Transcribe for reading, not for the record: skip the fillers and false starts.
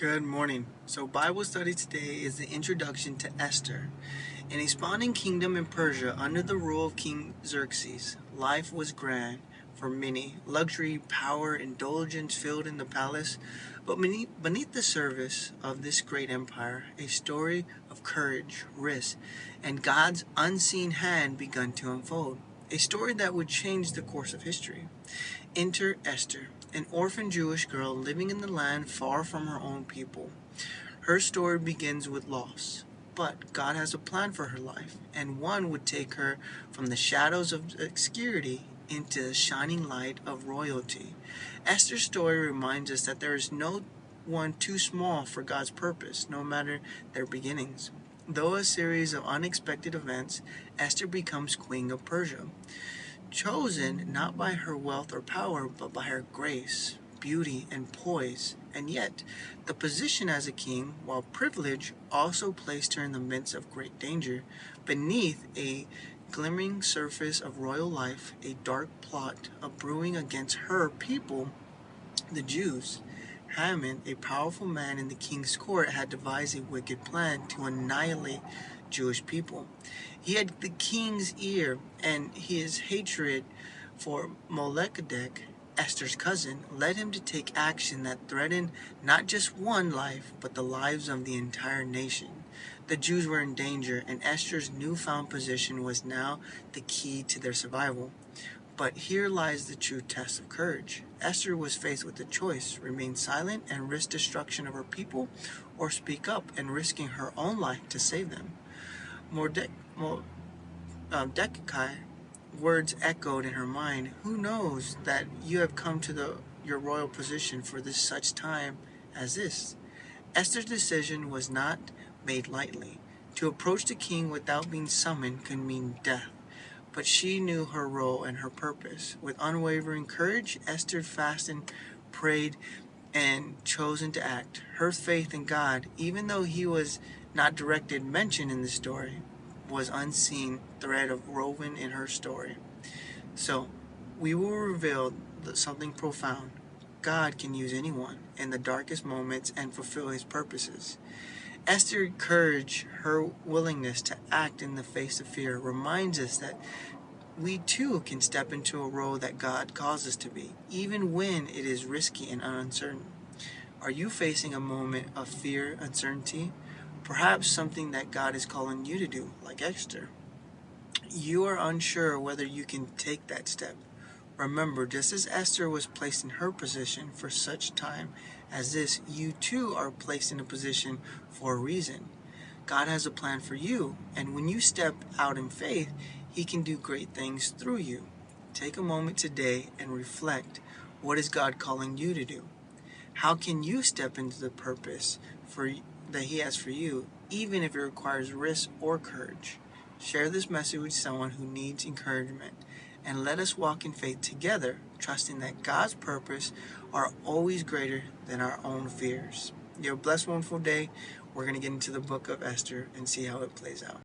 Good morning. So Bible study today is the introduction to Esther. In a spawning kingdom in Persia under the rule of King Xerxes, life was grand for many. Luxury, power, indulgence filled in the palace. But beneath the surface of this great empire, a story of courage, risk, and God's unseen hand begun to unfold. A story that would change the course of history. Enter Esther, an orphan Jewish girl living in the land far from her own people. Her story begins with loss, but God has a plan for her life, and one would take her from the shadows of obscurity into the shining light of royalty. Esther's story reminds us that there is no one too small for God's purpose, no matter their beginnings. Though a series of unexpected events, Esther becomes queen of Persia. Chosen not by her wealth or power, but by her grace, beauty, and poise. And yet, the position as a king, while privilege, also placed her in the midst of great danger. Beneath a glimmering surface of royal life, a dark plot of brewing against her people, the Jews. Haman, a powerful man in the king's court, had devised a wicked plan to annihilate Jewish people. He had the king's ear, and his hatred for Melchizedek, Esther's cousin, led him to take action that threatened not just one life, but the lives of the entire nation. The Jews were in danger, and Esther's newfound position was now the key to their survival. But here lies the true test of courage. Esther was faced with a choice: remain silent and risk destruction of her people, or speak up and risking her own life to save them. Mordecai words echoed in her mind, "Who knows that you have come to your royal position for this such time as this?" Esther's decision was not made lightly. To approach the king without being summoned could mean death. But she knew her role and her purpose. With unwavering courage, Esther fasted, prayed, and chosen to act. Her faith in God, even though he was not directly mentioned in the story, was unseen thread of woven in her story. So, we will reveal something profound. God can use anyone in the darkest moments and fulfill his purposes. Esther's courage, her willingness to act in the face of fear, reminds us that we too can step into a role that God calls us to be, even when it is risky and uncertain. Are you facing a moment of fear, uncertainty? Perhaps something that God is calling you to do, like Esther. You are unsure whether you can take that step. Remember, just as Esther was placed in her position for such time as this, you too are placed in a position for a reason. God has a plan for you, and when you step out in faith, he can do great things through you. Take a moment today and reflect. What is God calling you to do? How can you step into the purpose that he has for you, even if it requires risk or courage? Share this message with someone who needs encouragement, and let us walk in faith together, trusting that God's purpose are always greater than our own fears. You have a blessed, wonderful day. We're going to get into the book of Esther and see how it plays out.